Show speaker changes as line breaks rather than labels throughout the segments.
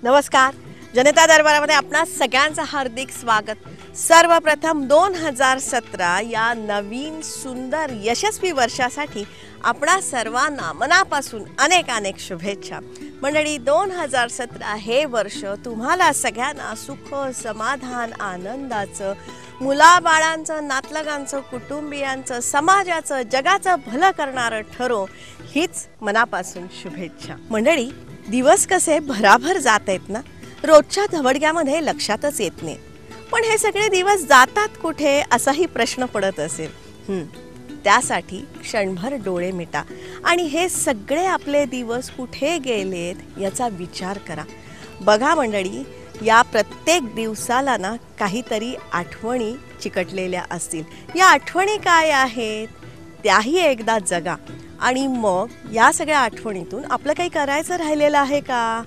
नमस्कार. जनता दरबारामध्ये आपणा सगळ्यांचं हार्दिक स्वागत. सर्वप्रथम 2017 या नवीन सुंदर यशस्वी वर्षासाठी आपणा सर्वांना मनापासून अनेक अनेक शुभेच्छा. मंडळी, 2017 हे वर्ष तुम्हाला सगळ्यांना सुख, समाधान, आनंदाचं, मुलाबाळांचं, नातलगांचं, कुटुंबियांचं, समाजाचं, जगाचं भलं करणारं ठरो, हीच मनापासून शुभेच्छा. मंडळी, दिवस कसे भराभर जात आहेत ना, रोजच्या धवडग्यामध्ये लक्षातच येत नाही. पण हे सगळे दिवस जातात कुठे असाही प्रश्न पडत असेल. त्यासाठी क्षणभर डोळे मिटा आणि हे सगळे आपले दिवस कुठे गेलेत याचा विचार करा. बघा मंडळी, या प्रत्येक दिवसाला ना काहीतरी आठवणी चिकटलेल्या असतील. या आठवणी काय आहेत त्याही एकदा जगा आणि मग या सगळ्या आठवणीतून आपलं काही करायचं राहिलेलं आहे का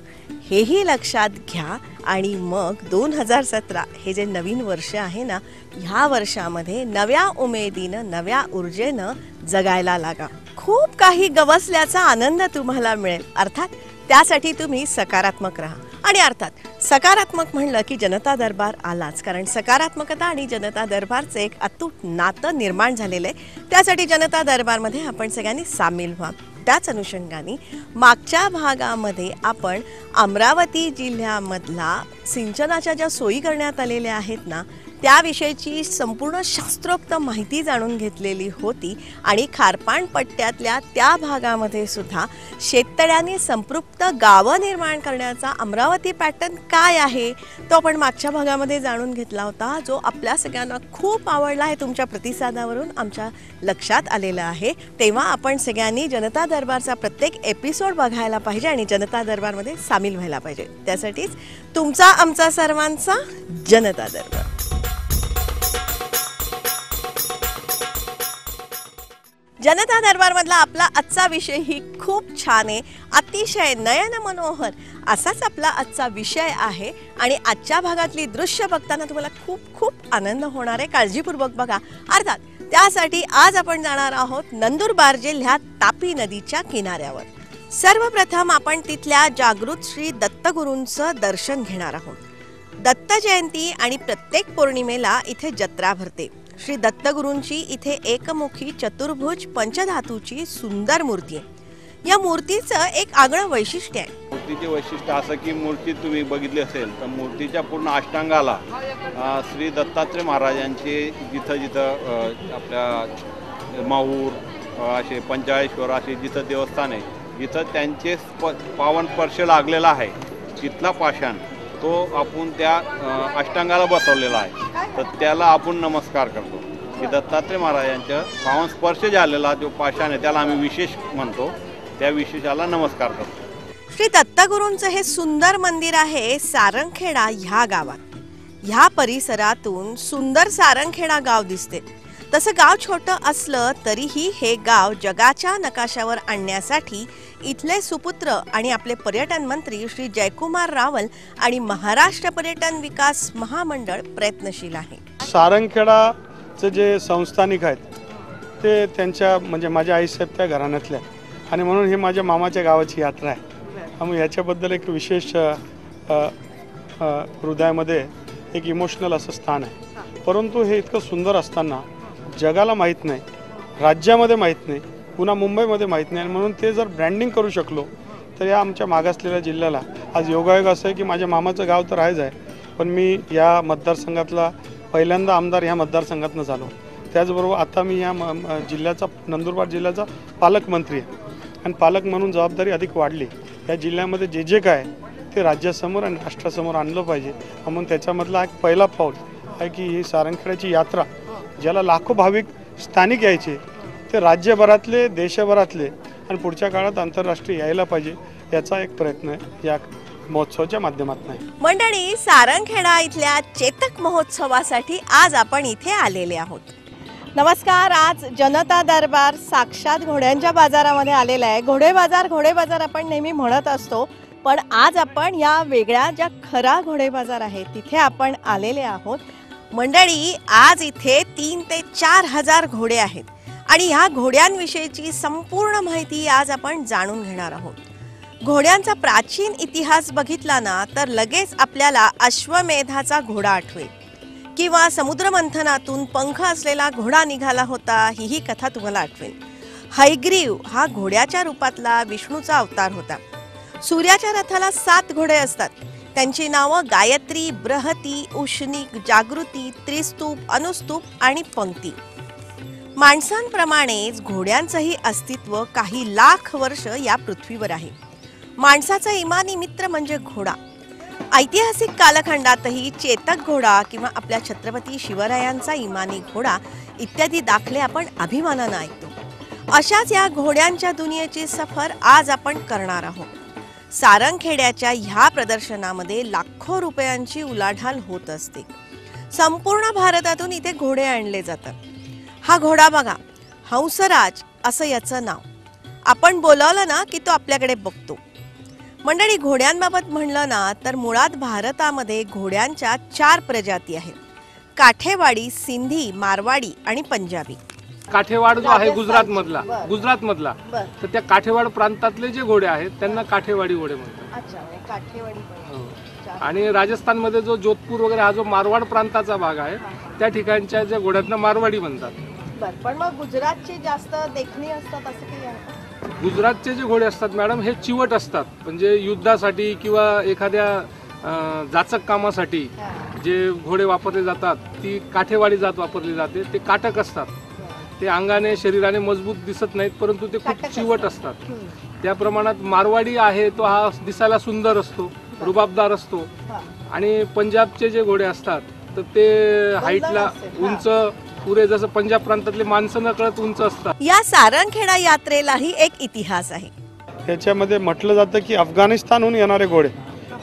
हेही लक्षात घ्या. आणि मग 2017 हे जे नवीन वर्ष आहे ना, ह्या वर्षामध्ये नव्या उमेदीनं, नव्या ऊर्जेनं जगायला लागा. खूप काही गवसल्याचा आनंद तुम्हाला मिळेल. अर्थात त्यासाठी तुम्ही सकारात्मक राहा. आणि अर्थात सकारात्मक म्हणलं की जनता दरबार आलाच, कारण सकारात्मकता आणि जनता दरबारचे एक अतूट नातं निर्माण झालेलं आहे. त्यासाठी जनता दरबारमध्ये आपण सगळ्यांनी सामील व्हा. त्याच अनुषंगाने मागच्या भागामध्ये आपण अमरावती जिल्ह्यामधला सिंचनाच्या ज्या सोयी करण्यात आलेल्या आहेत ना, त्याविषयीची संपूर्ण शास्त्रोक्त माहिती जाणून घेतलेली होती. आणि खारपाण पट्ट्यातल्या त्या भागामध्ये सुद्धा शेततळ्यांनी संपृक्त गावं निर्माण करण्याचा अमरावती पॅटर्न काय आहे तो आपण मागच्या भागामध्ये जाणून घेतला होता, जो आपल्या सगळ्यांना खूप आवडला आहे. तुमच्या प्रतिसादावरून आमच्या लक्षात आलेलं आहे. तेव्हा आपण सगळ्यांनी जनता दरबारचा प्रत्येक एपिसोड बघायला पाहिजे आणि जनता दरबारमध्ये सामील व्हायला पाहिजे. त्यासाठीच तुमचा आमचा सर्वांचा जनता दरबार. जनता दरबारमधला आपला आजचा विषय ही खूप छान आहे, अतिशय नयन मनोहर असाच आपला आजचा विषय आहे. आणि आजच्या भागातली दृश्य बघताना तुम्हाला खूप खूप आनंद होणार आहे. काळजीपूर्वक बघा. अर्थात त्यासाठी आज आपण जाणार आहोत नंदुरबार जिल्ह्यात तापी नदीच्या किनाऱ्यावर. सर्वप्रथम आपण तिथल्या जागृत श्री दत्तगुरूंचं दर्शन घेणार आहोत. दत्त जयंती आणि प्रत्येक पौर्णिमेला इथे जत्रा भरते. श्री दत्तगुरूंची इथे एकमुखी चतुर्भुज पंचधातूची सुंदर मूर्ती आहे. या मूर्तीचं एक आगळं वैशिष्ट्य आहे.
मूर्तीचे वैशिष्ट्य असं की मूर्ती तुम्ही बघितली असेल तर मूर्तीच्या पूर्ण अष्टांगाला श्री दत्तात्रय महाराजांचे जिथं जिथं आपल्या माहूर असे पंचाळेश्वर असे जिथं देवस्थान आहे, जिथं त्यांचे पावन स्पर्श लागलेला आहे, तिथला पाषाण तो आपण त्या अष्टांगाला बसवलेला आहे. तर त्याला आपण नमस्कार करतो की दत्तात्रय महाराजांच्या पावन स्पर्श झालेला जो पाषाण आहे त्याला आम्ही विशेष म्हणतो, त्या विशेषाला नमस्कार करतो.
श्री दत्तगुरूंचं हे सुंदर मंदिर आहे सारंगखेडा ह्या गावात. ह्या परिसरातून सुंदर सारंगखेडा गाव दिसते. तसं गाव छोटं असलं तरीही हे गाव जगाच्या नकाशावर आणण्यासाठी इथले सुपुत्र आणि आपले पर्यटन मंत्री श्री जयकुमार रावल आणि महाराष्ट्र पर्यटन विकास महामंडळ प्रयत्नशील आहे.
सारंगखेडाचे जे संस्थानिक आहेत ते त्यांच्या म्हणजे माझ्या आईसाहेब त्या घराण्यातल्या, आणि म्हणून हे माझ्या मामाच्या गावाची यात्रा आहे. मग याच्याबद्दल एक विशेष हृदयामध्ये एक इमोशनल असं स्थान आहे. परंतु हे इतकं सुंदर असताना जगाला माहीत नाही, राज्यामध्ये माहीत नाही, पुन्हा मुंबईमध्ये माहीत नाही. आणि म्हणून ते जर ब्रँडिंग करू शकलो तर या आमच्या मागासलेल्या जिल्ह्याला आज योगायोग असं आहे की माझ्या मामाचं गाव तर आहेच आहे, पण मी या मतदारसंघातला पहिल्यांदा आमदार ह्या मतदारसंघातनं झालो. त्याचबरोबर आता मी या जिल्ह्याचा नंदुरबार जिल्ह्याचा पालकमंत्री आहे. आणि पालक म्हणून जबाबदारी अधिक वाढली. या जिल्ह्यामध्ये जे जे काय ते राज्यासमोर आणि राष्ट्रासमोर आणलं पाहिजे. म्हणून त्याच्यामधला एक पहिला पाऊल आहे की ही सारंगखेड्याची यात्रा, ज्याला लाखो भाविक स्थानिक यायचे, ते राज्यभरातले, देशभरातले आणि पुढच्या काळात आंतरराष्ट्रीय यायला पाहिजे, याचा एक प्रयत्न आहे या महोत्सवाच्या माध्यमातून आहे.
मंडळी, सारंगखेडा इथल्या चेतक महोत्सवासाठी आज आपण इथे आलेले आहोत. नमस्कार. आज जनता दरबार साक्षात घोड्यांच्या बाजारामध्ये आलेला आहे. घोडे बाजार आपण नेहमी म्हणत असतो, पण आज आपण या वेगळ्या ज्या खरा घोडे बाजार आहे तिथे आपण आलेले आहोत. मंडळी, आज इथे 3 ते 4 हजार घोडे आहेत आणि ह्या घोड्यांविषयीची संपूर्ण माहिती आज आपण जाणून घेणार आहोत. घोड्यांचा प्राचीन इतिहास बघितला ना तर लगेच आपल्याला अश्वमेधाचा घोडा आठवेल किंवा समुद्रमंथनातून पंख असलेला घोडा निघाला होता ही कथा तुम्हाला आठवेल. हयग्रीव हा घोड्याच्या रूपातला विष्णूचा अवतार होता. सूर्याच्या रथाला 7 घोडे असतात. त्यांची नावं गायत्री, बृहती, उष्णिक, जागृती, त्रिस्तूप, अनुस्तूप आणि पंक्ती. माणसांप्रमाणेच घोड्यांचंही अस्तित्व काही लाख वर्ष या पृथ्वीवर आहे. माणसाचा इमानी मित्र म्हणजे घोडा. ऐतिहासिक कालखंडातही चेतक घोडा किंवा आपल्या छत्रपती शिवरायांचा इमानी घोडा इत्यादी दाखले आपण अभिमानानं ऐकतो. अशाच या घोड्यांच्या दुनियेची सफर आज आपण करणार आहोत. सारंगखेड्याच्या ह्या प्रदर्शनामध्ये लाखो रुपयांची उलाढाल होत असते. संपूर्ण भारतातून इथे घोडे आणले जातात. हा घोडा बघा, हंसराज असं याचं नाव. आपण बोलावलं ना की तो आपल्याकडे बघतो. मंडळी, घोड्यांबाबत म्हणलं ना तर मुळात भारतामध्ये घोड्यांच्या 4 प्रजाती आहेत. काठेवाडी, सिंधी, मारवाडी आणि पंजाबी.
काठेवाड जो आहे गुजरात मधला तर त्या काठेवाड प्रांतातले जे घोडे आहेत त्यांना काठेवाडी घोडे म्हणतात. आणि राजस्थान मध्ये जो जोधपूर वगैरे हा जो मारवाड प्रांताचा भाग आहे त्या ठिकाणच्या ज्या घोड्यांना मारवाडी म्हणतात.
पण मग गुजरातचे जास्त देखणी असतात असं काही आहे?
गुजरातचे जे घोडे असतात मॅडम हे चिवट असतात. म्हणजे युद्धासाठी किंवा एखाद्या जाचक कामासाठी जे घोडे वापरले जातात ती काठेवाडी जात वापरली जाते. ते काटक असतात. ते अंगाने शरीराने मजबूत दिसत नाहीत परंतु ते खूप चिवट असतात. त्या प्रमाणात मारवाडी आहे तो हा दिसायला सुंदर असतो, रुबाबदार असतो. आणि पंजाबचे जे घोडे असतात तर ते हाईटला उंच, पुरे जसं पंजाब प्रांतातले माणसं नकळत उंच असतात.
या सारंगखेडा यात्रेलाही एक इतिहास आहे.
त्याच्यामध्ये म्हटलं जातं की अफगाणिस्तानहून येणारे घोडे,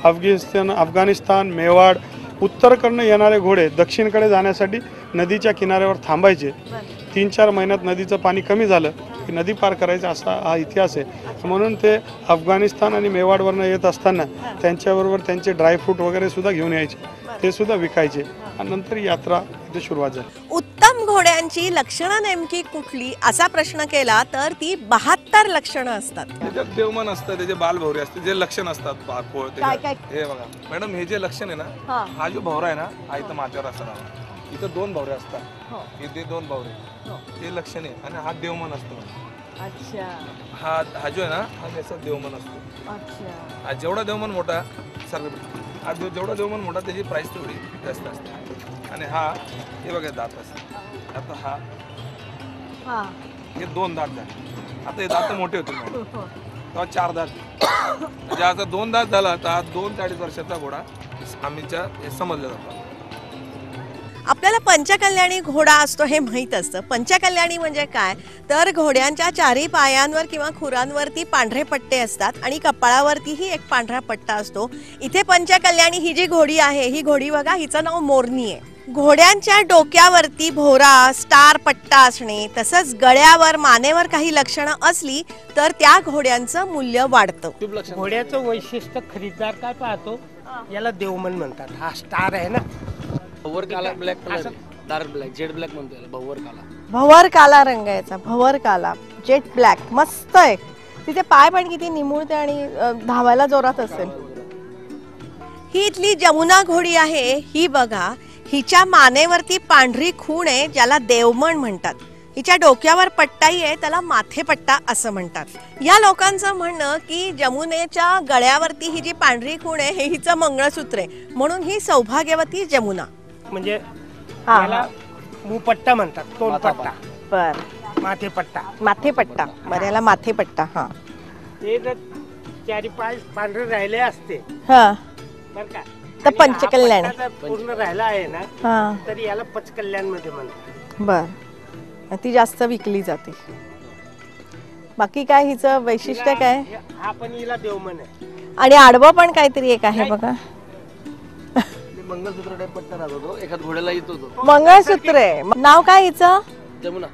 अफगाणिस्तान, मेवाड, उत्तरकडनं येणारे घोडे दक्षिणकडे जाण्यासाठी नदीच्या किनाऱ्यावर थांबायचे. 3-4 महिन्यात नदीचं पाणी कमी झालं की नदी पार करायचा असा हा इतिहास आहे. म्हणून ते अफगाणिस्तान आणि मेवाडवरनं येत असताना त्यांच्याबरोबर त्यांचे ड्रायफ्रूट वगैरे सुद्धा घेऊन यायचे. ते सुद्धा विकायचे. आणि नंतर यात्रा इथे सुरुवात झाली.
उत्तम घोड्यांची लक्षणं नेमकी कुठली असा प्रश्न केला तर ती 72 लक्षणं असतात.
त्याच्यात देवमन असतं, त्याचे बालभौरे असते, जे लक्षण असतात. हे बघा मॅडम, हे जे लक्षण आहे ना, हा जो भौरा आहे ना हा इथं माथ्यावर असणार. इथं 2 भौरे असतात, इथे 2 भौरे, ते लक्षण आहे. आणि हा देवमन असतो.
अच्छा.
हा जो आहे ना हा त्याचा देवमन असतो. अच्छा. हा जेवढा देवमन मोठा हा जेवढा देवमन मोठा त्याची प्राइस तेवढी जास्त असते. आणि हा हे बघा दात असतात. आता हा हे 2 दात झाले. आता हे दात मोठे होते तेव्हा 4 दात. म्हणजे आता 2 दात झाला तर हा 2-2.5 वर्षाचा घोडा आम्हीच्या समजला जातो.
आपल्याला पंचकल्याणी घोडा असतो हे माहीत असतं. पंचकल्याणी म्हणजे काय तर घोड्यांच्या 4ही पायांवर किंवा खुरांवरती पांढरे पट्टे असतात आणि कपाळावरतीही एक पांढरा पट्टा असतो. इथे पंचकल्याणी ही जी घोडी आहे ही घोडी बघा, हिचं नाव मोरनी आहे. घोड्यांच्या डोक्यावरती भोरा, स्टार पट्टा असणे तसंच गळ्यावर, मानेवर काही लक्षणं असली तर त्या घोड्यांचं मूल्य वाढतं.
घोड्याचं वैशिष्ट्य खरीददार काय पाहतो, याला देवमन म्हणतात. हा स्टार आहे ना,
भवर काला black colour, dark black, Z black म्हणतो याला, भवर काला.
भवर काला रंग याचा, भवर काला, जेट ब्लॅक. मस्त आहे. तिथे पाय पण किती निमुळते आणि धावायला जोरात असेल. ही इथली जमुना घोडी आहे. ही बघा, हिच्या मानेवरती पांढरी खूण आहे ज्याला देवमण म्हणतात. हिच्या डोक्यावर पट्टाही आहे, त्याला माथेपट्टा असं म्हणतात. या लोकांचं म्हणणं की जमुनेच्या गळ्यावरती ही जी पांढरी खूण आहे हे हिचं मंगळसूत्र आहे म्हणून ही सौभाग्यवती जमुना.
म्हणजे याला मुपट्टा म्हणतात, तोंडपट्टा.
बर,
माथेपट्टा.
माथेपट्टा. बरं, याला माथेपट्टा. हा,
ते जर 4 पाय पांढरे राहिले असते
हा
बर का,
तर पंचकल्याण
पूर्ण राहिला आहे ना,
हा,
तर याला पचकल्याण मध्ये म्हणतात.
बर, ती जास्त विकली जाते. बाकी काय हिचं वैशिष्ट्य काय?
हा पण हिला देवमन आहे.
आणि आडवं पण काहीतरी एक आहे बघा,
मंगळसूत्र टाइप पट्टा राहतो तो, एखाद घोड्याला येतो तो.
मंगळसूत्र आहे. नाव काय हिचं?
जमुना.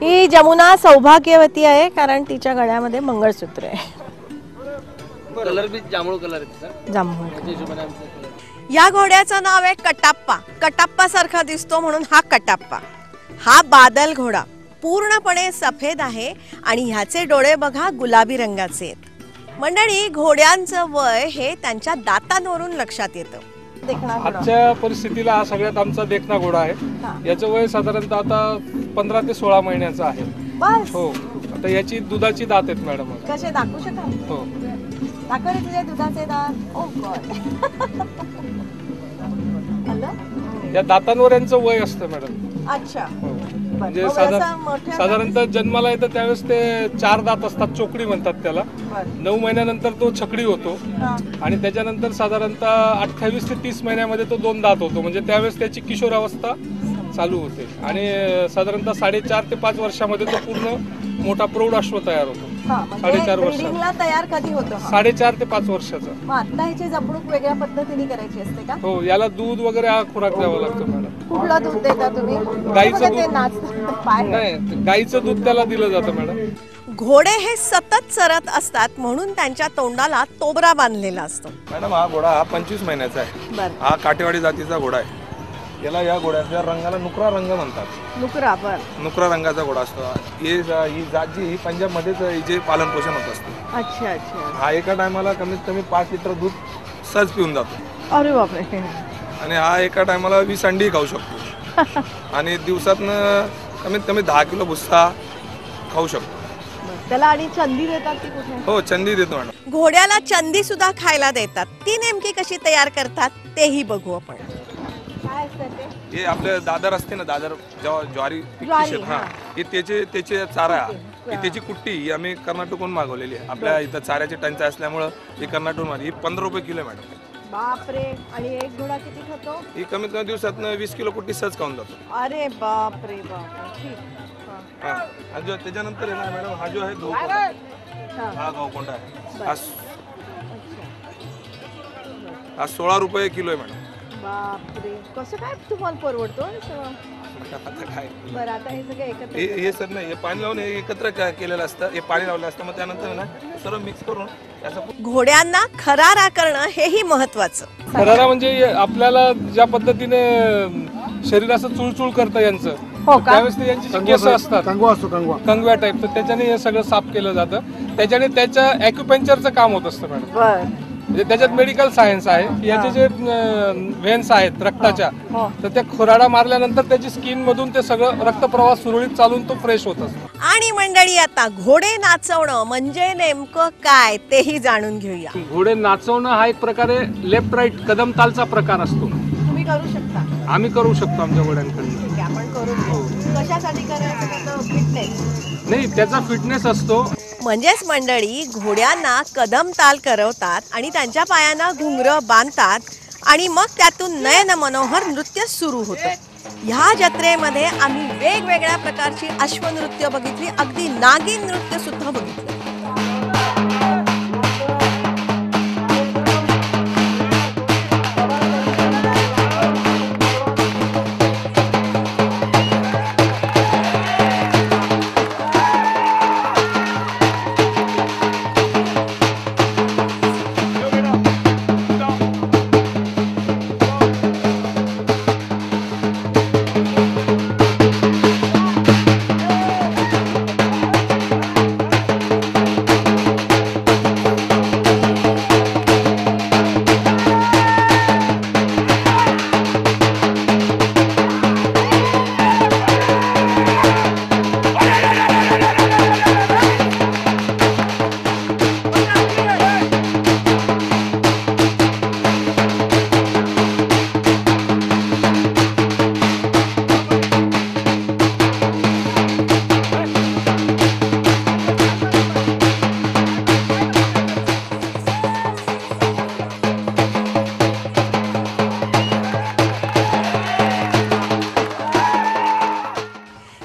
ही जमुना सौभाग्यवती आहे कारण तिच्या गळ्यामध्ये मंगळसूत्र आहे.
कलर बी जांभूळ कलर आहे तिचा.
जांभूळ.
त्या हिशोबाने आमचा कलर.
या घोड्याचं नाव आहे कटाप्पा. कटाप्पा सारखा दिसतो म्हणून हा कटाप्पा. हा बादल घोडा पूर्णपणे सफेद आहे आणि ह्याचे डोळे बघा गुलाबी रंगाचे आहेत. मंडळी, घोड्यांचं वय हे त्यांच्या दातांवरून लक्षात येतं. देखणा घोडा.
आजच्या परिस्थितीला हा सगळ्यात आमचा देखणा घोडा आहे. याचं वय साधारणतः आता 15 ते 16 महिन्याचं आहे.
बस.
हो. आता याची दुधाची दात आहेत मॅडम.
कसे दाखवू शकाल?
हो.
दाखवले तुझे दुधाचे दात. ओ गॉड.
या दातांवर यांचं वय असतं मॅडम.
अच्छा.
म्हणजे साधारणतः जन्माला येतं त्यावेळेस ते 4 दात असतात, चोकडी म्हणतात त्याला. 9 महिन्यानंतर तो छकडी होतो आणि त्याच्यानंतर साधारणतः 28 ते 30 महिन्यामध्ये तो 2 दात होतो. म्हणजे त्यावेळेस त्याची किशोरावस्था चालू होते आणि साधारणतः 4.5 ते 5 वर्षामध्ये तो पूर्ण मोठा प्रौढ अश्व तयार होतो. 4.5 वर्षाला
तयार कधी होतो?
4.5 ते 5 वर्षाचा.
आता ह्याची जपणूक वेगळ्या पद्धतीने करायची असते का?
हो. याला दूध वगैरे हा खुराक द्यावा लागतो मॅडम.
कुठलं दूध देता तुम्ही?
गाईचं दूध. नाही, गाईचं दूध त्याला दिलं जातं मॅडम.
घोडे हे सतत चरत असतात म्हणून त्यांच्या तोंडाला तोबरा बांधलेला असतो.
मॅडम हा घोडा हा 25 महिन्याचा आहे. हा काठेवाडी जातीचा घोडा आहे. याला या घोड्याच्या रंगाला नुकरा रंग म्हणतात. नुकरा रंगाचा घोडा असतो. ही जात जी ही पंजाबमध्येच हिचे पालन पोषण होत असतं.
अच्छा अच्छा.
हा एका टायमाला कमीत कमी 5 लिटर दूध सहज पिऊन जातो.
अरे बापरे.
आणि हा एका टायमाला 20 अंडी खाऊ शकतो. आणि दिवसातनं कमीत कमी 10 किलो भुस्सा खाऊ शकतो.
त्याला आणि चंदी देतात की कुठे?
हो, चंदी देतो मॅडम.
घोड्याला चंदी सुद्धा खायला देतात. ती नेमकी कशी तयार करतात तेही बघू आपण. काय असतं ते?
हे आपले दादर असते ना, दादर ज्वारी हा, हे त्याचे चारा, ही त्याची कुट्टी ही आम्ही कर्नाटकहून मागवलेली आहे. आपल्या इथं चाऱ्याची टंचाई असल्यामुळं ही कर्नाटकहून मागवली. ही 15 रुपये किलो आहे मॅडम.
बापरे. आणि एक घोडा किती खातो?
ही कमीत कमी दिवसातनं 20 किलो कुट्टी सहज खाऊन जातो.
अरे बापरे बाप. ठीक.
आणि जो त्याच्यानंतर आहे ना मॅडम, हा जो आहे गहूकोंडा, हा गहूकोंडा आहे. हा 16 रुपये किलो आहे मॅडम.
बापरे. कसं काय तुम्हाला परवडतो? बरं, आता हे सगळं एकत्र
हे सर नाही, हे पाणी लावून हे एकत्र केलेलं असतं. हे पाणी लावलं असतं, मग त्यानंतर ना सर्व मिक्स करून त्याचं.
घोड्यांना खरारा करणं हेही महत्वाचं.
खरारा म्हणजे आपल्याला ज्या पद्धतीने शरीराचं चुळचुळ करतं यांचं, त्यावेळेस ते यांची जी केस असतात कंगव्या टाईप, तर त्याच्याने हे सगळं साफ केलं जातं. त्याच्याने त्याच्या ॲक्युपंक्चरचं काम होत असतं मॅडम. म्हणजे त्याच्यात मेडिकल सायन्स आहे की याचे जे व्हेन्स आहेत रक्ताच्या, तर त्या खुराडा मारल्यानंतर त्याची स्किन मधून ते सगळं रक्तप्रवाह सुरळीत चालून तो फ्रेश होत असतो.
आणि मंडळी, आता घोडे नाचवणं म्हणजे नेमकं काय तेही जाणून घेऊया.
घोडे नाचवणं हा एक प्रकारे लेफ्ट राईट कदम तालचा प्रकार असतो.
तुम्ही करू शकता?
आम्ही करू शकतो आमच्या घोड्यांकडून.
आपण करू. कशासाठी करायचं? फिटनेस
नाही, त्याचा फिटनेस असतो.
म्हणजेच मंडळी, घोड्यांना कदम ताल करवतात आणि त्यांच्या पायांना घुंगरं बांधतात आणि मग त्यातून नयन मनोहर नृत्य सुरू होतं. ह्या जत्रेमध्ये आम्ही वेगवेगळ्या प्रकारची अश्वनृत्य बघितली, अगदी नागिन नृत्य सुद्धा बघितलं.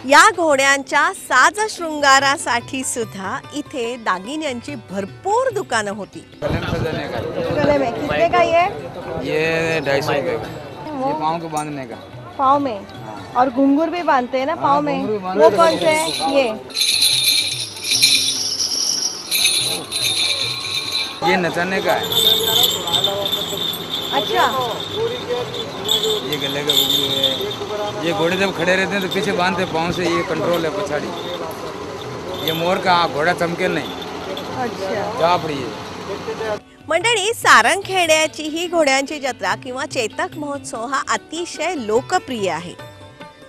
या घोड्यांच्या साज शृंगारासाठी सुद्धा इथे दागिन्यांची भरपूर दुकानं होती. गले में कितने का ये
250 रुपये का. ये पाँव को बांधने का.
पाँव में. और घुंघरू भी बांधते हैं ना पाँव में. वो कौन से है?
ये नचाने का है.
अच्छा.
ये गले का घुंघरू है. ये घोड़े जब खड़े रहते हैं तो पीछे बांधते पाँव से, ये कंट्रोल है पछाड़ी. ये मोर का घोड़ा चमके नहीं. जाफड़ी है।
मंडळी, सारंगखेड्याची ही घोड्यांची जत्रा किंवा चेतक महोत्सव हा अतिशय लोकप्रिय आहे.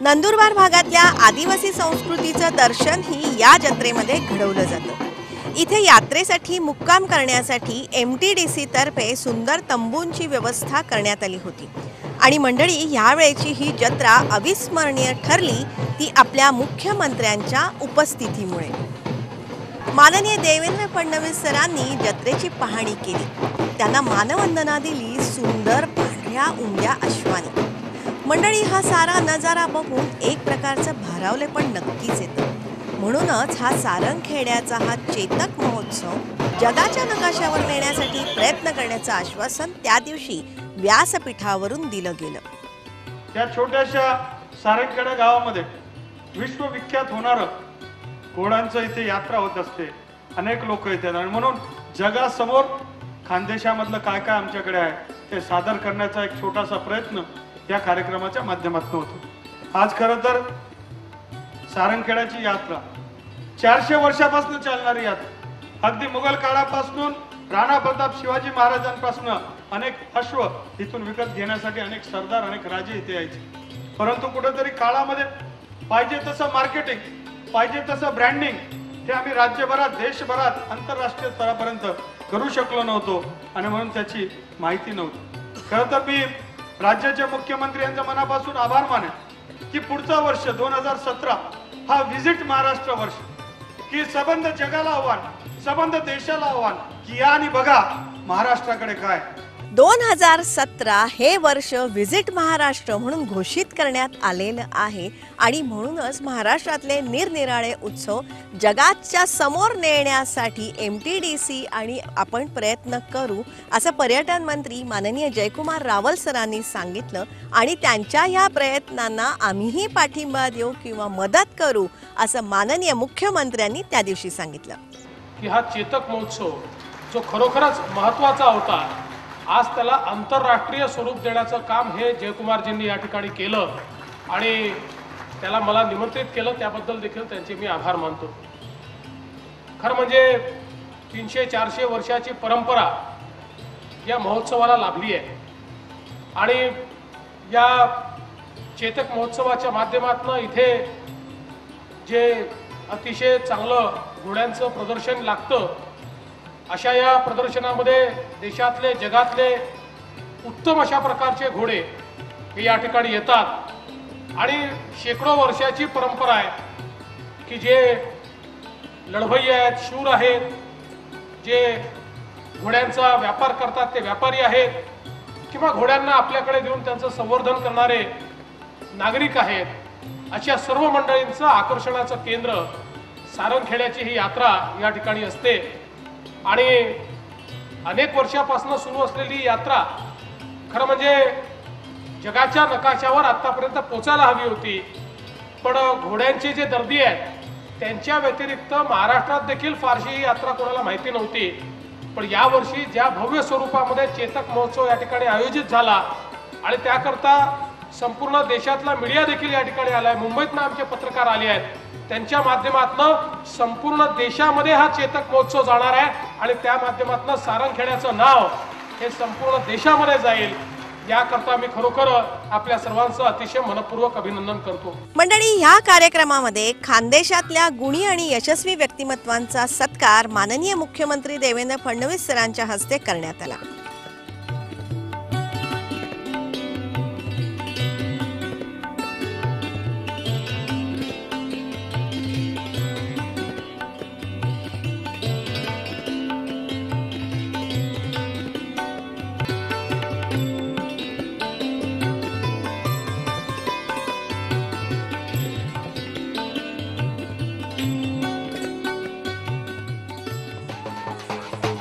नंदुरबार भागातल्या आदिवासी संस्कृतीचं दर्शनही या जत्रेमध्ये घडवलं जातं. इथे यात्रेसाठी मुक्काम करण्यासाठी MTDC तर्फे सुंदर तंबूंची व्यवस्था करण्यात आली होती. आणि मंडळी, यावेळेची ही जत्रा अविस्मरणीय ठरली ती आपल्या मुख्यमंत्र्यांच्या उपस्थितीमुळे. माननीय देवेंद्र फडणवीस सरांनी जत्रेची पाहणी केली. त्यांना मानवंदना दिली सुंदर पांढऱ्या उमद्या अश्वानी. मंडळी, हा सारा नजारा बघून एक प्रकारचं भारावले पण नक्कीच येतं. म्हणूनच हा सारंगखेड्याचा हा चेतक महोत्सव जगाच्या नकाशावर नेण्यासाठी प्रयत्न करण्याचं आश्वासन त्या दिवशी व्यासपीठावरून दिलं गेलं.
या छोट्याशा सारंगखेडा गावामध्ये विश्वविख्यात होणारं घोड्यांचं इथे यात्रा होत असते. अनेक लोक येतात आणि म्हणून जगासमोर खानदेशामधलं काय काय आमच्याकडे आहे ते सादर करण्याचा एक छोटासा प्रयत्न या कार्यक्रमाच्या माध्यमातून होतो. आज खरं तर सारंगखेड्याची यात्रा 400 वर्षापासून चालणारी यात्रा. अगदी मुघल काळापासून राणा प्रताप शिवाजी महाराजांपासून अनेक अश्व इथून विकत घेण्यासाठी अनेक सरदार अनेक राजे इथे यायचे. परंतु कुठेतरी काळामध्ये पाहिजे तसं मार्केटिंग, पाहिजे तसं ब्रँडिंग हे आम्ही राज्यभरात, देशभरात, आंतरराष्ट्रीय स्तरापर्यंत करू शकलो नव्हतो आणि म्हणून त्याची माहिती नव्हती. खरं तर मी राज्याचे मुख्यमंत्री यांच्या मनापासून आभार मानेन की पुढचा वर्ष 2017 हा व्हिजिट महाराष्ट्र वर्ष, की सबंध जगाला आव्हान, सबंध देशाला आव्हान की या आणि बघा महाराष्ट्राकडे काय.
2017 हे वर्ष व्हिजिट महाराष्ट्र म्हणून घोषित करण्यात आलेलं आहे आणि म्हणूनच महाराष्ट्रातले निरनिराळे उत्सव जगाच्या समोर नेण्यासाठी MTDC आणि आपण प्रयत्न करू असं पर्यटन मंत्री माननीय जयकुमार रावल सरांनी सांगितलं. आणि त्यांच्या या प्रयत्नांना आम्हीही पाठिंबा देऊ किंवा मदत करू असं माननीय मुख्यमंत्र्यांनी त्या दिवशी सांगितलं.
की हा चेतक महोत्सव जो खरोखरच महत्त्वाचा होता, आज त्याला आंतरराष्ट्रीय स्वरूप देण्याचं काम हे जयकुमारजींनी या ठिकाणी केलं आणि त्याला मला निमंत्रित केलं, त्याबद्दल देखील त्यांचे मी आभार मानतो. खरं म्हणजे 300-400 वर्षाची परंपरा या महोत्सवाला लाभली आहे आणि या चेतक महोत्सवाच्या माध्यमातून इथे जे अतिशय चांगलं घोड्यांचं प्रदर्शन लागतं, अशा या प्रदर्शनामध्ये देशातले, जगातले उत्तम अशा प्रकारचे घोडे हे या ठिकाणी येतात आणि शेकडो वर्षाची परंपरा आहे की जे लढवय्ये आहेत, शूर आहेत, जे घोड्यांचा व्यापार करतात ते व्यापारी आहेत किंवा घोड्यांना आपल्याकडे देऊन त्यांचं संवर्धन करणारे नागरिक आहेत, अशा सर्व मंडळींचं आकर्षणाचं केंद्र सारंगखेड्याची ही यात्रा या ठिकाणी असते. आणि अनेक वर्षापासून सुरू असलेली यात्रा खरं म्हणजे जगाच्या नकाशावर आतापर्यंत पोचायला हवी होती. पण घोड्यांचे जे दर्दी आहेत त्यांच्या व्यतिरिक्त महाराष्ट्रात देखील फारशी ही यात्रा कोणाला माहिती नव्हती. पण यावर्षी ज्या भव्य स्वरूपामध्ये चेतक महोत्सव या ठिकाणी आयोजित झाला आणि त्याकरता संपूर्ण देशातला मीडिया देखील या ठिकाणी आलाय, मुंबईतनं आमचे पत्रकार आले आहेत, त्यांच्या माध्यमातून संपूर्ण देशामध्ये हा चेतक महोत्सव जाणार आहे आणि त्या माध्यमातून सारंगखेड्याचं नाव हे संपूर्ण देशामध्ये जाईल. याकरता मी खरोखर आपल्या सर्वांचं अतिशय मनपूर्वक अभिनंदन करतो.
मंडळी, ह्या कार्यक्रमामध्ये खानदेशातल्या गुणी आणि यशस्वी व्यक्तिमत्वांचा सत्कार माननीय मुख्यमंत्री देवेंद्र फडणवीस सरांच्या हस्ते करण्यात आला.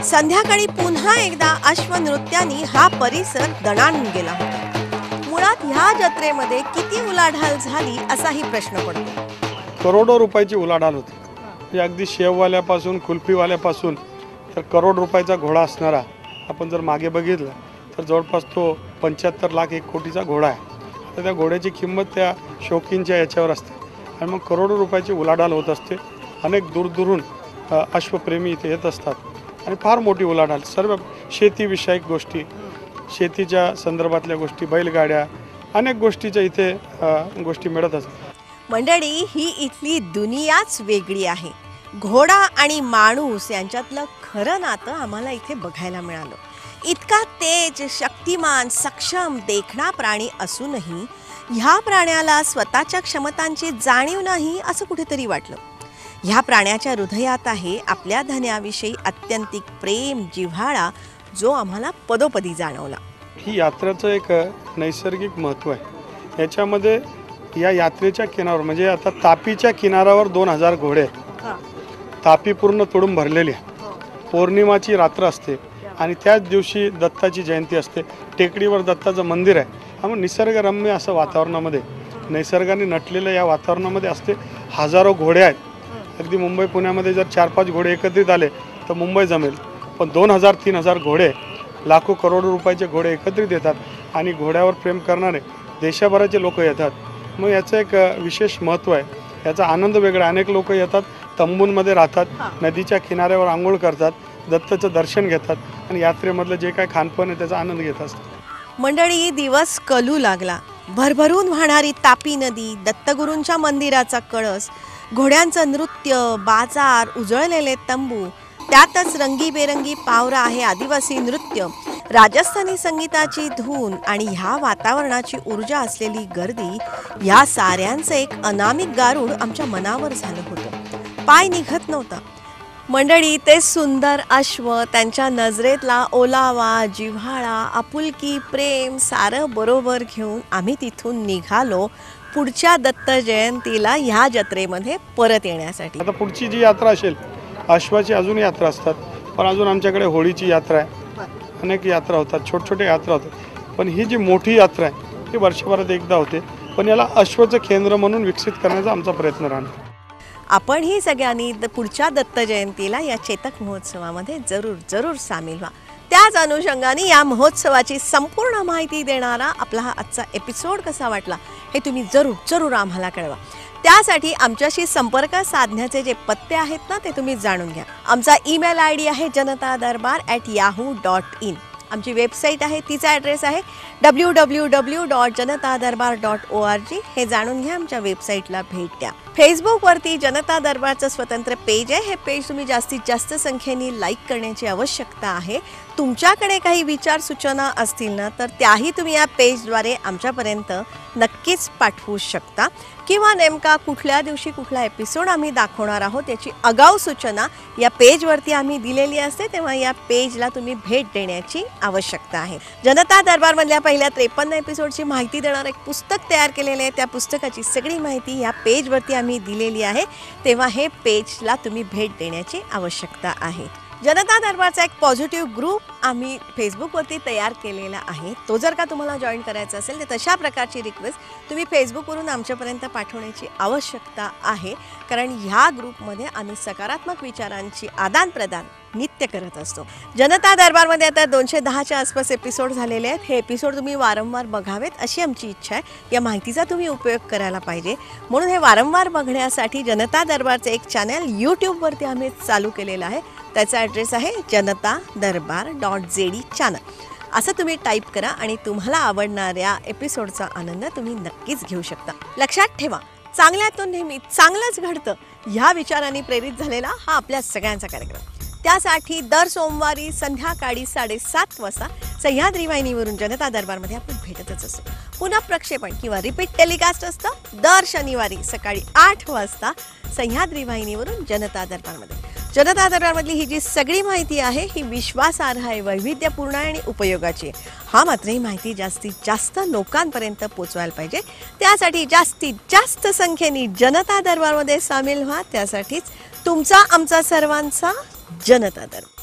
संध्याकाळी पुन्हा एकदा अश्वनृत्यानी हा परिसर दणाणून गेला होता. मुळात ह्या जत्रेमध्ये किती उलाढाल झाली असाही प्रश्न पडतो.
करोडो रुपयाची उलाढाल होती. म्हणजे अगदी शेववाल्यापासून कुल्फीवाल्यापासून तर करोड रुपयाचा घोडा असणारा आपण जर मागे बघितलं तर जवळपास तो 75 लाख 1 कोटीचा घोडा आहे. तर त्या घोड्याची किंमत त्या शौकींच्या याच्यावर असते आणि मग करोडो रुपयाची उलाढाल होत असते. अनेक दूरदूरून अश्वप्रेमी इथे येत असतात आणि फार मोठी उलाढाल सर्व शेतीविषयक गोष्टी, शेतीच्या संदर्भातल्या गोष्टी, बैलगाड्या, अनेक गोष्टीच्या इथे गोष्टी मिळत असतात।
मंडळी, ही इथली दुनियाच वेगळी आहे। घोडा आणि माणूस यांच्यातलं खरं नातं आम्हाला इथे बघायला मिळालं। इतका तेज, शक्तिमान, सक्षम, देखणा प्राणी असूनही ह्या प्राण्याला स्वतःच्या क्षमतांची जाणीव नाही असं कुठेतरी वाटलं। ह्या प्राण्याच्या हृदयात आहे आपल्या धन्याविषयी अत्यंतिक प्रेम, जिव्हाळा, जो आम्हाला पदोपदी जाणवला।
ही यात्रेचं एक नैसर्गिक महत्त्व आहे। याच्यामध्ये या यात्रेच्या किनाऱ्यावर म्हणजे आता तापीच्या किनाऱ्यावर 2000 घोडे आहेत। तापी पूर्ण तुडूंब भरलेली आहे। पौर्णिमाची रात्र असते आणि त्याच दिवशी दत्ताची जयंती असते। टेकडीवर दत्ताचं मंदिर आहे। त्यामुळे निसर्गरम्य असं वातावरणामध्ये, नैसर्गाने नटलेल्या या वातावरणामध्ये असते हजारो घोडे आहेत। अगदी मुंबई पुण्यामध्ये जर 4-5 घोडे एकत्रित आले तर मुंबई जमेल, पण 2000-3000 घोडे, लाखो करोडो रुपयाचे घोडे एकत्रित येतात आणि घोड्यावर प्रेम करणारे देशभराचे लोक येतात। मग याचं एक विशेष महत्त्व आहे। याचा आनंद वेगळा। अनेक लोक येतात, तंबूंमध्ये राहतात, नदीच्या किनाऱ्यावर आंघोळ करतात, दत्ताचं दर्शन घेतात आणि यात्रेमधलं जे काय खानपान आहे त्याचा आनंद घेत असतात।
मंडळी, दिवस कलू लागला। भरभरून वाहणारी तापी नदी, दत्तगुरूंच्या मंदिराचा कळस, घोड्यांचं नृत्य, बाजार, उजळलेले तंबू, त्यातच रंगीबेरंगी पावरा आहे आदिवासी नृत्य, राजस्थानी संगीताची धून आणि ह्या वातावरणाची ऊर्जा असलेली गर्दी, या साऱ्यांचं एक अनामिक गारुड आमच्या मनावर झालं होतं। पाय निघत नव्हता। मंडळी, ते सुंदर अश्व, त्यांच्या नजरेतला ओलावा, जिव्हाळा, आपुलकी, प्रेम सारं बरोबर घेऊन आम्ही तिथून निघालो पुढच्या दत्त जयंतीला ह्या जत्रेमध्ये परत येण्यासाठी।
आता पुढची जी यात्रा असेल, अश्वाची अजून यात्रा असतात, पण अजून आमच्याकडे होळीची यात्रा आहे, अनेक यात्रा होतात, छोट्या यात्रा होतात, पण ही जी मोठी यात्रा आहे ही वर्षभरात एकदा होते। पण याला अश्वचं केंद्र म्हणून विकसित करण्याचा आमचा प्रयत्न राहणार।
आपण ही सगळ्यांनी पुढच्या दत्त जयंतीला या चेतक महोत्सवामध्ये जरूर सामील व्हा। त्याच अनुषंगाने या महोत्सवाची संपूर्ण माहिती देणारा आपला हा आजचा एपिसोड कसा वाटला हे तुम्ही जरूर आम्हाला कळवा। त्यासाठी आमच्याशी संपर्क साधण्याचे जे पत्ते आहेत ना ते तुम्ही जाणून घ्या। आमचा ईमेल ID आहे janatadarbar@yahoo.in। आमची वेबसाईट आहे, तिचा ॲड्रेस आहे www.janatadarbar.org। हे जाणून घ्या, आमच्या वेबसाईटला भेट द्या। फेसबुकवरती जनता दरबारचं स्वतंत्र पेज आहे। हे पेज तुम्ही जास्तीत जास्त संख्येने लाईक करण्याची आवश्यकता आहे। तुमच्याकडे काही विचार सूचना असतील ना तर त्याही तुम्ही या पेजद्वारे आमच्यापर्यंत नक्कीच पाठवू शकता, किंवा नेमका कुठल्या दिवशी कुठला एपिसोड आम्ही दाखवणार आहोत याची आगाऊ सूचना या पेजवरती आम्ही दिलेली असते, तेव्हा या पेजला तुम्ही भेट देण्याची आवश्यकता आहे। जनता दरबारमधल्या पहिल्या 53 एपिसोडची माहिती देणारं एक पुस्तक तयार केलेलं आहे। त्या पुस्तकाची सगळी माहिती या पेजवरती आम्ही दिलेली आहे, तेव्हा हे पेजला तुम्ही भेट देण्याची आवश्यकता आहे। जनता दरबारचा एक पॉझिटिव्ह ग्रुप आम्ही फेसबुकवरती तयार केलेला आहे। तो जर का तुम्हाला जॉईन करायचा असेल तर तशा प्रकारची रिक्वेस्ट तुम्ही फेसबुकवरून आमच्यापर्यंत पाठवण्याची आवश्यकता आहे, कारण ह्या ग्रुपमध्ये आम्ही सकारात्मक विचारांची आदानप्रदान नित्य करत असतो। जनता दरबारमध्ये आता 210च्या आसपास एपिसोड झालेले आहेत। हे एपिसोड तुम्ही वारंवार बघावेत अशी आमची इच्छा आहे। या माहितीचा तुम्ही उपयोग करायला पाहिजे, म्हणून हे वारंवार बघण्यासाठी जनता दरबारचं एक चॅनल यूट्यूबवरती आम्ही चालू केलेलं आहे। त्याचा ॲड्रेस आहे janatadarbar.zd चॅनल। असं तुम्ही टाईप करा आणि तुम्हाला आवडणाऱ्या एपिसोडचा आनंद तुम्ही नक्कीच घेऊ शकता। लक्षात ठेवा, चांगल्यातून नेहमी चांगलंच घडतं ह्या विचारांनी प्रेरित झालेला हा आपल्या सगळ्यांचा कार्यक्रम। त्यासाठी दर सोमवारी संध्याकाळी 7:30 वाजता सह्याद्री वाहिनीवरून जनता दरबारमध्ये आपण भेटतच असतो। पुन्हा प्रक्षेपण किंवा रिपीट टेलिकास्ट असतं दर शनिवारी सकाळी 8 वाजता सह्याद्री वाहिनीवरून जनता दरबारमध्ये। जनता दरबारमधली ही जी सगळी माहिती आहे ही विश्वासार्ह आहे, वैविध्यपूर्ण आहे आणि उपयोगाची आहे। हा मात्र ही माहिती जास्तीत जास्त लोकांपर्यंत पोचवायला पाहिजे, त्यासाठी जास्तीत जास्त संख्येने जनता दरबारमध्ये सामील व्हा। त्यासाठीच तुमचा आमचा सर्वांचा जनता दरबार।